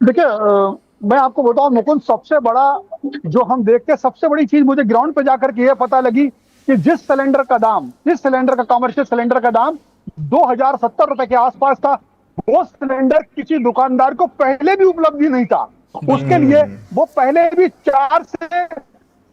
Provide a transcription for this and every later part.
देखिए मैं आपको बताऊं मुकुंद, सबसे बड़ा जो हम देखते हैं, सबसे बड़ी चीज मुझे ग्राउंड पे जाकर के ये पता लगी कि जिस सिलेंडर का कमर्शियल सिलेंडर का दाम 2070 रुपए के आसपास था, वो सिलेंडर किसी दुकानदार को पहले भी उपलब्ध ही नहीं था। उसके बिल्कुल। लिए वो पहले भी 4 से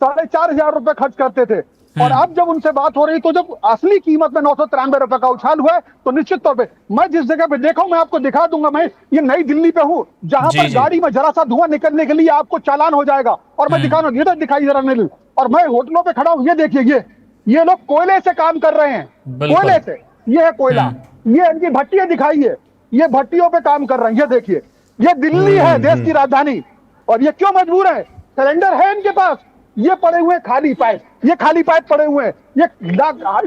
4,500 रुपए खर्च करते थे। और हम्म। अब जब उनसे बात हो रही, तो जब असली कीमत में 993 रुपए का उछाल हुआ है, तो निश्चित तौर पे मैं जिस जगह पे देखा हूं, मैं आपको दिखा दूंगा। मैं ये नई दिल्ली पे हूं, जहां जी पर जी। गाड़ी में जरा सा धुआं निकलने के लिए आपको चालान हो जाएगा। और मैं दिखा हम्म। रहा हूं, ये तो दिखाई जरा नहीं। और मैं होटलों पे खड़ा हूं, ये देखिए, ये लोग कोयले से काम कर रहे हैं। कोयले बिल्कुल। से, ये है कोयला। हम्म ये इनकी भट्टियां दिखाइए, ये भट्टियों पे काम कर रहे हैं। ये देखिए, ये दिल्ली है, देश की हम्म। राजधानी। और ये क्यों मजबूर है? सिलेंडर है इनके पास, ये पड़े हुए खाली पाइप, ये खाली पाइप पड़े हुए हैं। ये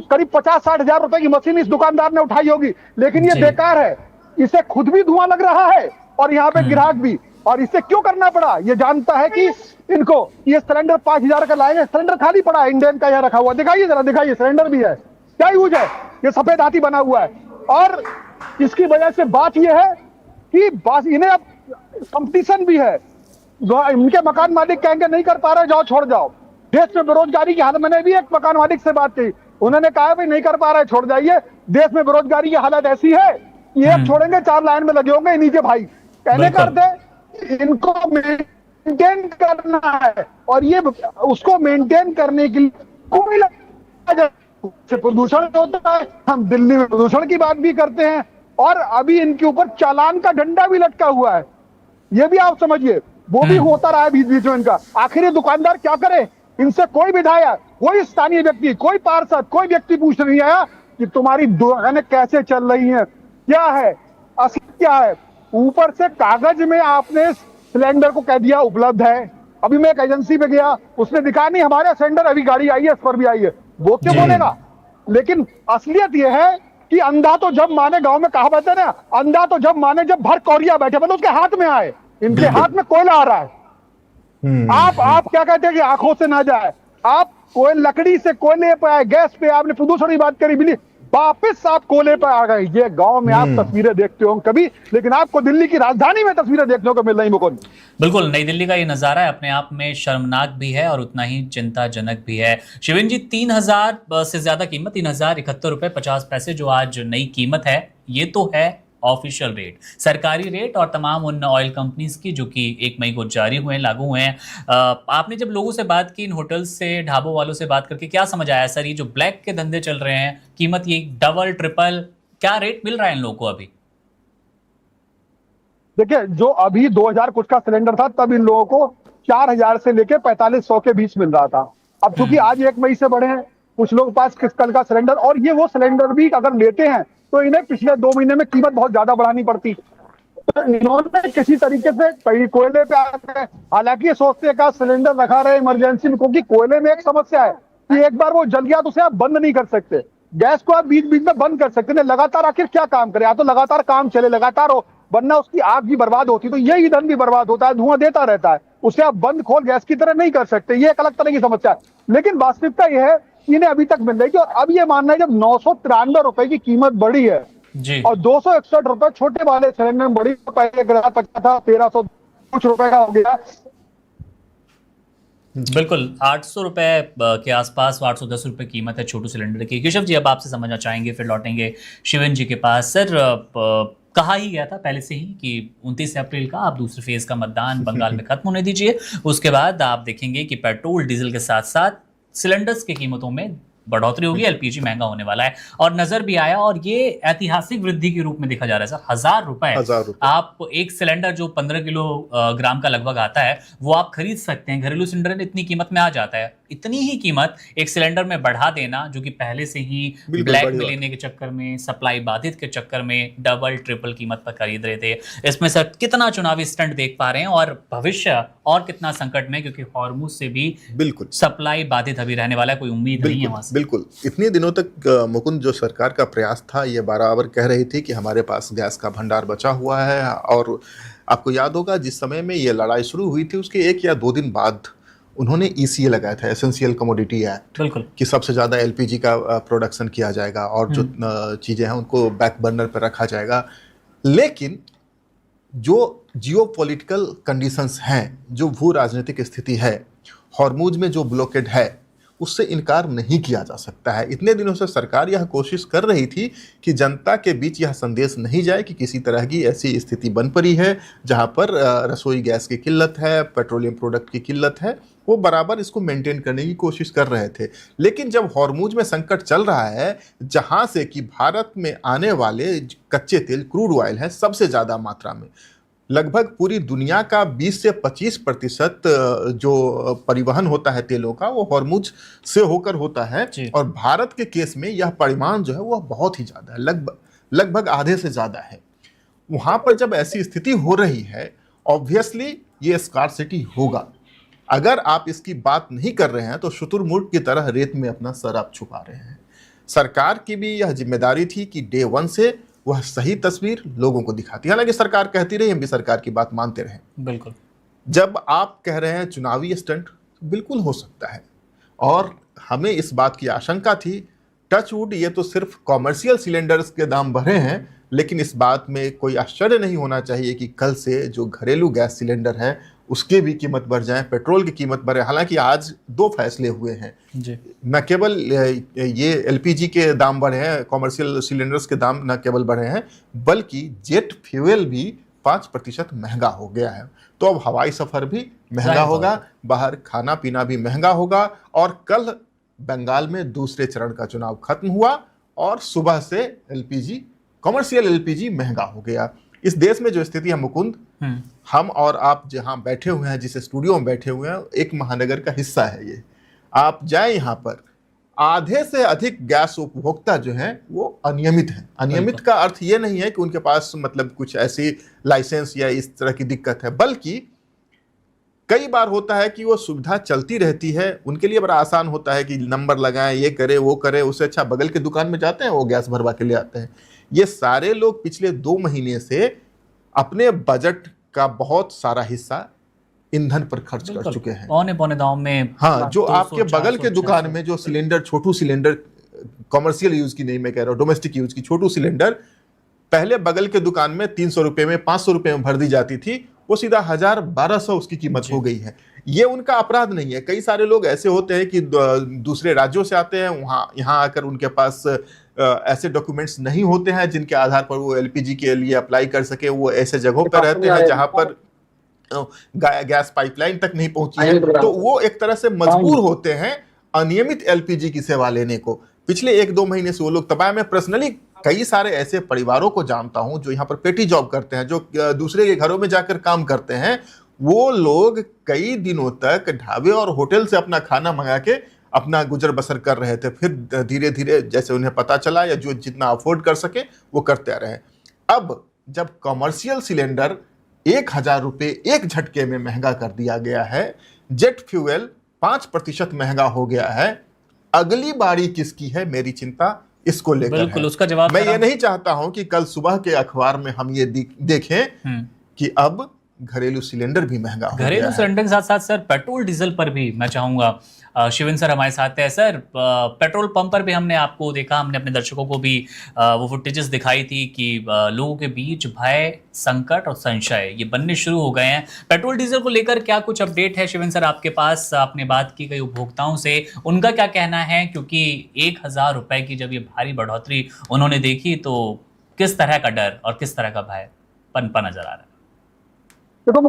करीब 50-60 हजार रुपए की मशीन इस दुकानदार ने उठाई होगी, लेकिन ये जी। बेकार है। इसे खुद भी धुआं लग रहा है और यहाँ पे ग्राहक हम्म। भी। और इसे क्यों करना पड़ा? ये जानता है कि इनको ये सिलेंडर 5,000 का लाएंगे। सिलेंडर खाली पड़ा है, इंडियन का यहाँ रखा हुआ, दिखाइए जरा, दिखाइए, सिलेंडर भी है। क्या यूज है? ये सफेद हाथी बना हुआ है। और इसकी वजह से बात यह है कि बस इन्हें अब कंपटीशन भी है। इनके मकान मालिक कहेंगे नहीं कर पा रहे, जाओ, छोड़ जाओ। देश में बेरोजगारी की हालत, मैंने भी एक मकान मालिक से बात की, उन्होंने कहा भाई नहीं कर पा रहे, छोड़ जाइए। देश में बेरोजगारी की हालत ऐसी है कि एक हम्म। छोड़ेंगे, 4 लाइन में लगे होंगे नीचे भाई। कहने का बिल्कुल। अर्थ है इनको मेंटेन करना है, और ये उसको मेंटेन करने के लिए कोई से प्रदूषण होता है। हम दिल्ली में प्रदूषण की बात भी करते हैं, और अभी इनके ऊपर चालान का डंडा भी लटका हुआ है। ये भी आप समझिए, वो भी हम्म। होता रहा है बीच बीच में इनका। आखिर ये दुकानदार क्या करे? इनसे कोई विधायक, कोई स्थानीय व्यक्ति, कोई पार्षद, कोई व्यक्ति पूछ नहीं आया कि तुम्हारी दुकानें कैसे चल रही हैं, क्या है, असली क्या है। ऊपर से कागज में आपने सिलेंडर को कह दिया उपलब्ध है। अभी मैं एक एजेंसी पे गया, उसने दिखाया नहीं हमारे सिलेंडर, अभी गाड़ी आई है, इस पर भी आई है। वो क्यों जी। बोलेगा? लेकिन असलियत यह है कि अंधा तो जब माने, गांव में कहावत है ना, अंधा तो जब माने जब भर कौरिया बैठे, मतलब उसके हाथ में आए। इनके हाथ बिल्कुल। में कोयला आ रहा है। आप क्या कहते हैं कि आंखों से ना जाए। आप कोई लकड़ी से कोयले पे आए, गैस पे, आपने प्रदूषण की बात करी, बिजली, वापिस आप कोयले पे आ गए। ये गांव में आप हम्म। तस्वीरें देखते हो कभी, लेकिन आपको दिल्ली की राजधानी में तस्वीरें देखने को मिल रही मुकुंद। बिल्कुल, नई दिल्ली का ये नज़ारा है, अपने आप में शर्मनाक भी है और उतना ही चिंताजनक भी है। शिवेन जी, 3,000 से ज्यादा कीमत, 3,071 रुपये 50 पैसे जो आज नई कीमत है, ये तो है ऑफिशियल रेट, सरकारी रेट और तमाम उन ऑयल कंपनीज की जो कि 1 मई को जारी हुए हैं, लागू हुए हैं। आपने जब लोगों से बात की, इन होटल्स से, ढाबों वालों से बात करके क्या समझ आया सर? ये जो ब्लैक के धंधे चल रहे हैं, कीमत ये डबल ट्रिपल, क्या रेट मिल रहा है इन लोगों को अभी? देखिए, जो अभी 2,000 कुछ का सिलेंडर था, तब इन लोगों को 4,000 से लेके 4,500 के बीच मिल रहा था। अब चूंकि हम्म। आज 1 मई से बढ़े हैं, कुछ लोग पास कल का सिलेंडर, और ये वो सिलेंडर भी अगर लेते हैं तो इन्हें पिछले 2 महीने में कीमत बहुत ज्यादा बढ़ानी पड़ती। तो इन्होंने किसी तरीके से कहीं कोयले पे आ गए। हालांकि ये सोचते हैं कि सिलेंडर रखा रहे इमरजेंसी में, क्योंकि कोयले में एक समस्या है कि एक बार वो जल गया तो उसे आप बंद नहीं कर सकते। गैस को आप बीच बीच में बंद कर सकते हैं, लगातार आखिर क्या काम करे? या तो लगातार काम चले, लगातार हो, वरना उसकी आग भी बर्बाद होती, तो ये ईंधन भी बर्बाद होता है, धुआं देता रहता है। उसे आप बंद खोल गैस की तरह नहीं कर सकते। ये एक अलग तरह की समस्या है। लेकिन वास्तविकता यह है, इन्हें अभी तक मिल रही थी, और अब ये मानना है जब 993 रुपए की कीमत बढ़ी है जी। और 261 रुपए छोटे वाले सिलेंडर में बढ़ी, पहले 1,050 था, 1,300 कुछ रुपए का हो गया। बिल्कुल, 800 रुपये के आसपास, 810 रुपये कीमत है छोटू सिलेंडर की। केशव जी, अब आपसे समझना चाहेंगे, फिर लौटेंगे शिवन जी के पास। सर, कहा ही गया था पहले से ही कि 29 अप्रैल का आप दूसरे फेज का मतदान बंगाल में खत्म होने दीजिए, उसके बाद आप देखेंगे कि पेट्रोल डीजल के साथ साथ सिलेंडर्स की कीमतों में बढ़ोतरी होगी, एलपीजी महंगा होने वाला है। और नजर भी आया, और ये ऐतिहासिक वृद्धि के रूप में देखा जा रहा है सर। 1,000 रुपए 1,000 रुपए। आप एक सिलेंडर जो 15 किलोग्राम का लगभग आता है, वो आप खरीद सकते हैं। घरेलू सिलेंडर इतनी कीमत में आ जाता है। इतनी ही कीमत एक सिलेंडर में बढ़ा देना, जो कि पहले से ही बिल्कुल ब्लैक बड़ी में बात लेने के चक्कर में, सप्लाई बाधित के चक्कर में डबल ट्रिपल कीमत पर खरीद रहे थे। इसमें सर कितना चुनावी स्टंट देख पा रहे हैं, और भविष्य और कितना संकट में, क्योंकि हॉर्मुज से भी बिल्कुल सप्लाई बाधित अभी रहने वाला है, कोई उम्मीद नहीं है वहां से। बिल्कुल। इतने दिनों तक मुकुंद, जो सरकार का प्रयास था, ये बराबर कह रही थी कि हमारे पास गैस का भंडार बचा हुआ है। और आपको याद होगा, जिस समय में ये लड़ाई शुरू हुई थी, उसके 1 या 2 दिन बाद उन्होंने ईसीए लगाया था, एसेंशियल कमोडिटी एक्ट, बिल्कुल। कि सबसे ज़्यादा एलपीजी का प्रोडक्शन किया जाएगा और जो चीज़ें हैं उनको बैक बर्नर पर रखा जाएगा। लेकिन जो जियोपॉलिटिकल कंडीशंस हैं, जो भू राजनीतिक स्थिति है, हॉर्मुज में जो ब्लॉकेड है, उससे इनकार नहीं किया जा सकता है। इतने दिनों से सरकार यह कोशिश कर रही थी कि जनता के बीच यह संदेश नहीं जाए कि किसी तरह की ऐसी स्थिति बन पड़ी है जहां पर रसोई गैस की किल्लत है, पेट्रोलियम प्रोडक्ट की किल्लत है। वो बराबर इसको मेंटेन करने की कोशिश कर रहे थे। लेकिन जब हॉर्मुज में संकट चल रहा है, जहां से कि भारत में आने वाले कच्चे तेल, क्रूड ऑयल है, सबसे ज़्यादा मात्रा में, लगभग पूरी दुनिया का 20 से 25% जो परिवहन होता है तेलों का, वो हॉर्मुज से होकर होता है। और भारत के केस में यह परिमाण जो है वह बहुत ही ज़्यादा है, लगभग आधे से ज़्यादा है। वहाँ पर जब ऐसी स्थिति हो रही है, ऑब्वियसली ये स्कार्सिटी होगा। अगर आप इसकी बात नहीं कर रहे हैं तो शुतुरमुर्ग की तरह रेत में अपना सर आप छुपा रहे हैं। सरकार की भी यह जिम्मेदारी थी कि डे वन से वह सही तस्वीर लोगों को दिखाती। हालांकि सरकार कहती रही, हम भी सरकार की बात मानते रहे। बिल्कुल। जब आप कह रहे हैं चुनावी स्टंट, बिल्कुल हो सकता है, और हमें इस बात की आशंका थी। टचवुड, ये तो सिर्फ कॉमर्शियल सिलेंडर्स के दाम बढ़े हैं, लेकिन इस बात में कोई आश्चर्य नहीं होना चाहिए कि कल से जो घरेलू गैस सिलेंडर है उसके भी कीमत बढ़ जाए, पेट्रोल की कीमत बढ़े। हालांकि आज 2 फैसले हुए हैं जी। न केवल ये एलपीजी के दाम बढ़े हैं, कॉमर्शियल सिलेंडर्स के दाम न केवल बढ़े हैं, बल्कि जेट फ्यूल भी 5% महंगा हो गया है। तो अब हवाई सफर भी महंगा होगा, बाहर खाना पीना भी महंगा होगा। और कल बंगाल में दूसरे चरण का चुनाव खत्म हुआ और सुबह से एलपीजी, कॉमर्शियल एलपीजी महंगा हो गया। इस देश में जो स्थिति है मुकुंद, हम और आप जहां बैठे हुए हैं, जिस स्टूडियो में बैठे हुए हैं, एक महानगर का हिस्सा है ये। आप जाएं, यहाँ पर आधे से अधिक गैस उपभोक्ता जो हैं वो अनियमित हैं। अनियमित का अर्थ ये नहीं है कि उनके पास मतलब कुछ ऐसी लाइसेंस या इस तरह की दिक्कत है, बल्कि कई बार होता है कि वो सुविधा चलती रहती है, उनके लिए बड़ा आसान होता है कि नंबर लगाएं, ये करे वो करे, उससे अच्छा बगल के दुकान में जाते हैं, वो गैस भरवा के ले आते हैं। ये सारे लोग पिछले 2 महीने से अपने बजट का बहुत सारा हिस्सा ईंधन पर खर्च कर चुके हैं, पौने दाम में। हाँ, जो आपके बगल के दुकान में जो सिलेंडर, छोटू सिलेंडर, कॉमर्शियल यूज की नहीं मैं कह रहा हूँ, डोमेस्टिक यूज की छोटू सिलेंडर पहले बगल के दुकान में 300 रुपए में, 500 रुपए में भर दी जाती थी, वो सीधा 1000-1200 उसकी कीमत हो गई है। ये उनका अपराध नहीं है। कई सारे लोग ऐसे होते हैं कि दूसरे राज्यों से आते हैं, वहाँ यहाँ आकर उनके पास ऐसे डॉक्यूमेंट्स नहीं होते हैं जिनके आधार पर वो एलपीजी के लिए अप्लाई कर सके। वो ऐसे जगहों पर रहते हैं जहां पर गैस पाइपलाइन तक नहीं पहुंची है, तो वो एक तरह से मजबूर होते हैं अनियमित एलपीजी की सेवा लेने को। पिछले 1-2 महीने से वो लोग तबाह। मैं पर्सनली कई सारे ऐसे परिवारों को जानता हूं जो यहाँ पर पेटी जॉब करते हैं, जो दूसरे के घरों में जाकर काम करते हैं। वो लोग कई दिनों तक ढाबे और होटल से अपना खाना मंगा के अपना गुजर बसर कर रहे थे। फिर धीरे धीरे जैसे उन्हें पता चला या जो जितना अफोर्ड कर सके वो करते रहे। अब जब कॉमर्शियल सिलेंडर 1000 रुपये एक झटके में महंगा कर दिया गया है, जेट फ्यूल 5% महंगा हो गया है, अगली बारी किसकी है, मेरी चिंता इसको लेकर है। बिल्कुल, उसका जवाब मैं ये नहीं चाहता हूं कि कल सुबह के अखबार में हम ये देखें कि अब घरेलू सिलेंडर भी महंगा हो गया है। घरेलू सिलेंडर के साथ साथ सर पेट्रोल डीजल पर भी मैं चाहूंगा, शिवन सर हमारे साथ है। सर, पेट्रोल पंप पर भी हमने आपको देखा, हमने अपने दर्शकों को भी वो फुटेजेस दिखाई थी कि लोगों के बीच भय, संकट और संशय ये बनने शुरू हो गए हैं। पेट्रोल डीजल को लेकर क्या कुछ अपडेट है शिवन सर आपके पास? आपने बात की कई उपभोक्ताओं से, उनका क्या कहना है? क्योंकि 1000 रुपए की जब ये भारी बढ़ोतरी उन्होंने देखी तो किस तरह का डर और किस तरह का भय पनपा नजर आ रहा है? देखो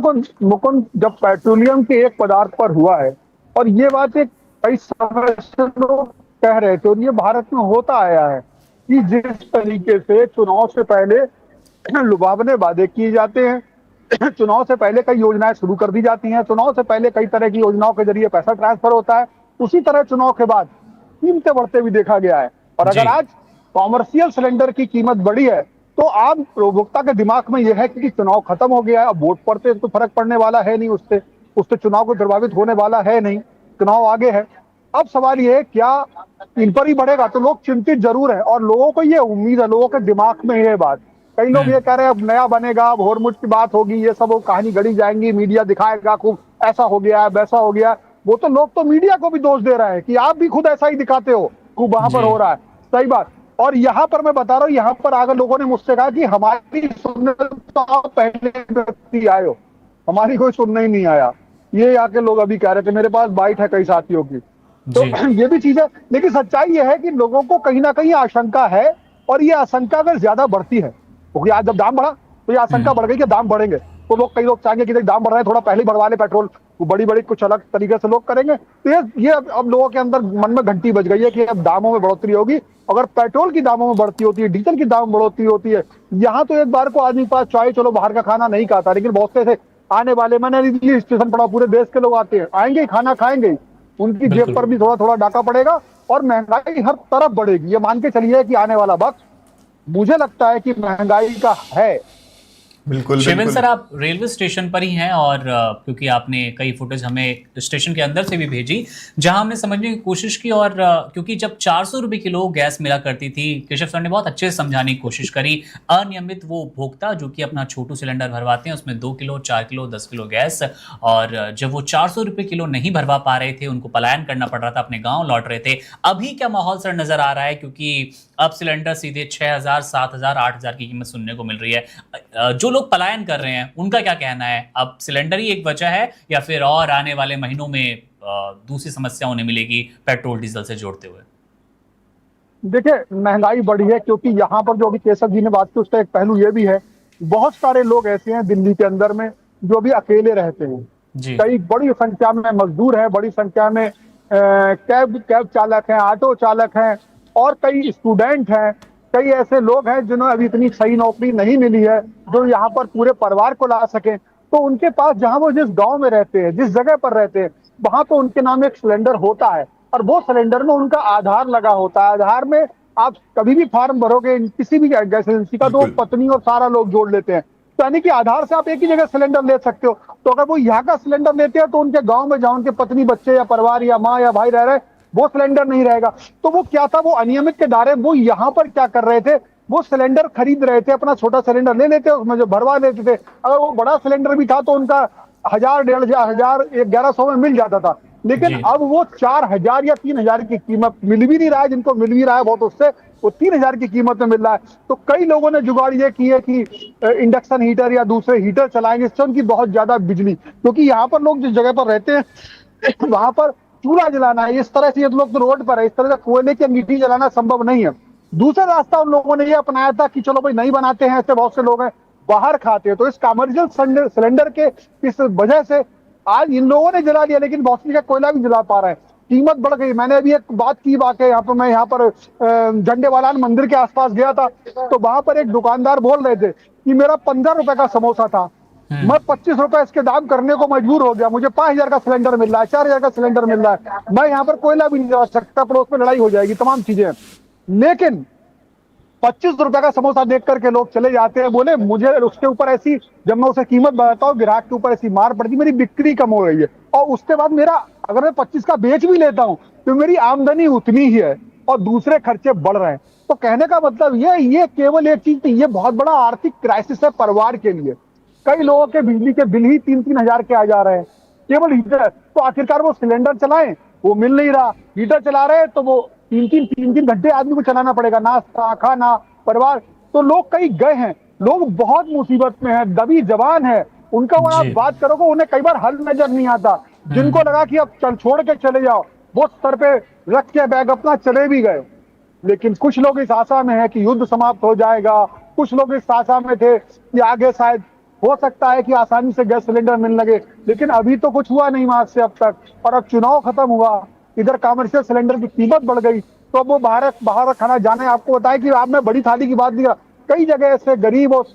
मुकुंद, जब पेट्रोलियम के एक पदार्थ पर हुआ है, और ये बात एक कई समय से लोग कह रहे थे, और ये भारत में होता आया है कि जिस तरीके से चुनाव से पहले लुभावने वादे किए जाते हैं, चुनाव से पहले कई योजनाएं शुरू कर दी जाती हैं, चुनाव से पहले कई तरह की योजनाओं के जरिए पैसा ट्रांसफर होता है, उसी तरह चुनाव के बाद कीमतें बढ़ते भी देखा गया है। और अगर आज कॉमर्शियल सिलेंडर की कीमत बढ़ी है तो आम उपभोक्ता के दिमाग में यह है कि चुनाव खत्म हो गया है, अब वोट पड़ते तो फर्क पड़ने वाला है नहीं, उससे चुनाव को प्रभावित होने वाला है नहीं, चुनाव आगे है। अब सवाल ये है क्या इन पर ही बढ़ेगा? तो लोग चिंतित जरूर है, और लोगों को ये उम्मीद है, लोगों के दिमाग में ये बात, कई लोग ये कह रहे हैं अब नया बनेगा, अब होरमुझ की बात होगी, ये सब वो कहानी गढ़ी जाएंगी, मीडिया दिखाएगा खूब ऐसा हो गया है वैसा हो गया। वो तो लोग तो मीडिया को भी दोष दे रहे हैं कि आप भी खुद ऐसा ही दिखाते हो, खूब वहां पर हो रहा है। सही बात, और यहाँ पर मैं बता रहा हूँ, यहाँ पर आकर लोगों ने मुझसे कहा कि हमारी सुनने तो आप पहले व्यक्ति आए हो, हमारी कोई सुनने ही नहीं आया। ये आके लोग अभी कह रहे थे, मेरे पास बाइट है कई साथियों की। तो जी ये भी चीज है, लेकिन सच्चाई ये है कि लोगों को कहीं ना कहीं आशंका है, और ये आशंका अगर ज्यादा बढ़ती है, क्योंकि आज जब दाम बढ़ा तो ये आशंका बढ़ गई कि दाम बढ़ेंगे, तो लोग, कई लोग चाहेंगे कि दाम बढ़ रहा है, थोड़ा पहले ही बढ़वा ले पेट्रोल, वो बड़ी बड़ी कुछ अलग तरीके से लोग करेंगे। तो ये अब लोगों के अंदर मन में घंटी बज गई है कि अब दामों में बढ़ोतरी होगी। अगर पेट्रोल की दामों में बढ़ती होती है, डीजल की दाम में बढ़ोतरी होती है, यहाँ तो एक बार को आदमी के पास चाहे चलो बाहर का खाना नहीं खाता, लेकिन बहुत से आने वाले, मैंने दिल्ली स्टेशन पड़ा, पूरे देश के लोग आते हैं, आएंगे ही, खाना खाएंगे ही, उनकी जेब पर भी थोड़ा थोड़ा डाका पड़ेगा, और महंगाई हर तरफ बढ़ेगी। ये मान के चलिए कि आने वाला वक्त मुझे लगता है कि महंगाई का है। बिल्कुल शिवेंद्र बिल्कुल। सर, आप रेलवे स्टेशन पर ही हैं, और क्योंकि आपने कई फुटेज हमें स्टेशन के अंदर से भी भेजी जहां हमने समझने की कोशिश की, और क्योंकि जब 400 रुपए किलो गैस मिला करती थी, केशव सर ने बहुत अच्छे से समझाने की कोशिश करी। अनियमित वो उपभोक्ता जो कि अपना छोटू सिलेंडर भरवाते हैं, उसमें 2 किलो, 4 किलो, 10 किलो गैस, और जब वो 400 रुपए किलो नहीं भरवा पा रहे थे, उनको पलायन करना पड़ रहा था, अपने गाँव लौट रहे थे। अभी क्या माहौल सर नजर आ रहा है, क्योंकि अब सिलेंडर सीधे 6,000, 7,000, 8,000 की कीमत सुनने को मिल रही है। जो लोग पलायन कर रहे हैं उनका क्या कहना है? अब सिलेंडर ही एक वजह है, या फिर और आने वाले महीनों में दूसरी समस्या उन्हें मिलेगी पेट्रोल डीजल से जोड़ते हुए? देखिए, महंगाई बढ़ी है, क्योंकि यहाँ पर जो अभी केशव जी ने बात की, उसका एक पहलू ये भी है, बहुत सारे लोग ऐसे हैं दिल्ली के अंदर में जो भी अकेले रहते हैं। जी कई बड़ी संख्या में मजदूर हैं, बड़ी संख्या में कैब चालक हैं, ऑटो चालक हैं, और कई स्टूडेंट हैं, कई ऐसे लोग हैं जिन्हें अभी इतनी सही नौकरी नहीं मिली है जो यहाँ पर पूरे परिवार को ला सके। तो उनके पास, जहाँ वो जिस गांव में रहते हैं, जिस जगह पर रहते हैं, वहां पर उनके नाम एक सिलेंडर होता है, और वो सिलेंडर में उनका आधार लगा होता है। आधार में आप कभी भी फॉर्म भरोगे किसी भी गैस एजेंसी का, तो बिल्कुल। पत्नी और सारा लोग जोड़ लेते हैं, तो यानी कि आधार से आप एक ही जगह सिलेंडर ले सकते हो। तो अगर वो यहाँ का सिलेंडर लेते हैं, तो उनके गांव में जहाँ उनके पत्नी, बच्चे या परिवार या माँ या भाई रह रहे, वो सिलेंडर नहीं रहेगा। तो वो क्या था, वो अनियमित के दायरे, वो यहाँ पर क्या कर रहे थे, वो सिलेंडर खरीद रहे थे, अपना छोटा सिलेंडर ले लेते, उसमें जो भरवा लेते थे। अगर वो बड़ा सिलेंडर भी था तो उनका 1,000, 1,500, 1,100 में मिल जाता था। लेकिन जी अब वो 4,000 या 3,000 की कीमत मिल भी नहीं रहा है, जिनको मिल भी रहा है बहुत, उससे वो 3,000 की कीमत में मिल रहा है। तो कई लोगों ने जुगाड़ ये की है कि इंडक्शन हीटर या दूसरे हीटर चलाएंगे, इससे उनकी बहुत ज्यादा बिजली, क्योंकि यहाँ पर लोग जिस जगह पर रहते हैं वहां पर चूल्हा जलाना है, इस तरह से ये लोग तो रोड पर है, इस तरह से कोयले की अंगीठी जलाना संभव नहीं है। दूसरा रास्ता उन लोगों ने ये अपनाया था कि चलो भाई नहीं बनाते हैं, ऐसे बहुत से लोग हैं बाहर खाते हैं। तो इस कमर्शियल सिलेंडर के इस वजह से आज इन लोगों ने जला दिया, लेकिन बहुत सी कोयला भी जला पा रहे हैं, कीमत बढ़ गई। मैंने अभी एक बात की, वाकई यहाँ पर, मैं यहाँ पर झंडे वालान मंदिर के आसपास गया था, तो वहां पर एक दुकानदार बोल रहे थे कि मेरा 15 रुपए का समोसा था, मैं 25 रुपए इसके दाम करने को मजबूर हो गया, मुझे 5,000 का सिलेंडर मिल रहा है, 4,000 का सिलेंडर मिल रहा है, मैं यहाँ पर कोयला भी नहीं जला सकता, पड़ोस में लड़ाई हो जाएगी, तमाम चीजें। लेकिन 25 रुपए का समोसा देख करके लोग चले जाते हैं। बोले मुझे उसके ऊपर ऐसी, जब मैं उसे कीमत बताता हूँ, ग्राहक के ऊपर ऐसी मार पड़ती, मेरी बिक्री कम हो रही है, और उसके बाद मेरा, अगर मैं 25 का बेच भी लेता हूँ तो मेरी आमदनी उतनी ही है और दूसरे खर्चे बढ़ रहे हैं। तो कहने का मतलब ये केवल एक चीज थी, ये बहुत बड़ा आर्थिक क्राइसिस है परिवार के लिए। कई लोगों के बिजली के बिल ही 3-3 हजार के आ जा रहे हैं, केवल हीटर। तो आखिरकार वो सिलेंडर चलाएं, वो मिल नहीं रहा, हीटर चला रहे तो वो 3-3 घंटे आदमी को चलाना पड़ेगा, नाश्ता खाना परिवार। तो लोग कई गए हैं, लोग बहुत मुसीबत में हैं, दबी जवान है, उनका वहां आप बात करोगे उन्हें कई बार हल नजर नहीं आता। जिनको लगा कि अब चल छोड़ के चले जाओ, वो सर पे रख के बैग अपना चले भी गए। लेकिन कुछ लोग इस आशा में है कि युद्ध समाप्त हो जाएगा, कुछ लोग इस आशा में थे कि आगे शायद हो सकता है कि आसानी से गैस सिलेंडर मिलने लगे, लेकिन अभी तो कुछ हुआ नहीं वहां से अब तक। और अब चुनाव खत्म हुआ, इधर कमर्शियल सिलेंडर की कीमत बढ़ गई, तो अब वो बाहर खाना जाने। आपको बताया कि आप, मैं बड़ी थाली की बात नहीं कर, कई जगह ऐसे गरीब और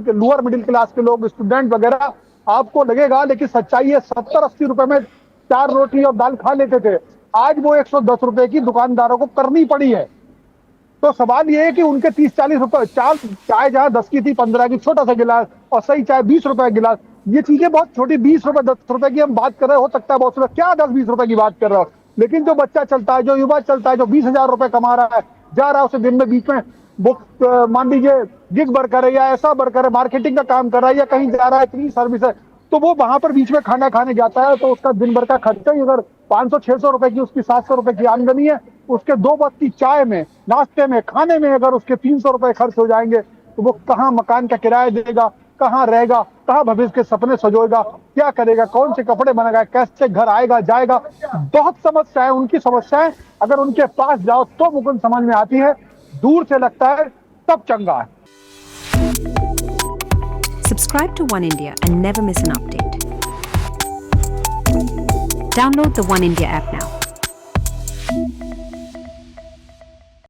लोअर मिडिल क्लास के लोग, स्टूडेंट वगैरह, आपको लगेगा, लेकिन सच्चाई है, 70-80 रुपए में 4 रोटी और दाल खा लेते थे, आज वो 110 रुपए की दुकानदारों को करनी पड़ी है। तो सवाल ये है कि उनके 30-40 रुपए, चाय जहां 10 की थी 15 की, छोटा सा गिलास, और सही चाय 20 रुपए गिलास। ये चीजें बहुत छोटी, 20 रुपए 10 रुपए की हम बात कर रहे हो सकता है बहुत से, क्या 10-20 रुपए की बात कर रहे हो। लेकिन जो बच्चा चलता है, जो युवा चलता है, जो 20,000 रुपए कमा रहा है, जा रहा है उसे दिन में बीच में बुक, मान लीजिए गिग वर्कर है या ऐसा वर्कर है, मार्केटिंग का काम कर रहा है या कहीं जा रहा है, इतनी सर्विस है, तो वो वहां पर बीच में खाना खाने जाता है, तो उसका दिन भर का खर्चा ही अगर 500-600 रुपए की, उसकी 700 रुपए की आमदनी है, उसके 2 वक्त की चाय में, नाश्ते में, खाने में अगर उसके 300 रुपए खर्च हो जाएंगे तो वो कहाँ मकान का किराया देगा, कहाँ रहेगा, कहाँ भविष्य के सपने सजोएगा, क्या करेगा, कौन से कपड़े बनाएगा, कैसे घर आएगा जाएगा। बहुत समस्याएं, उनकी समस्याएं अगर उनके पास जाओ तो मुकुंद समझ में आती है, दूर से लगता है सब चंगा है। Subscribe to One India and never miss an update. Download the One India app now.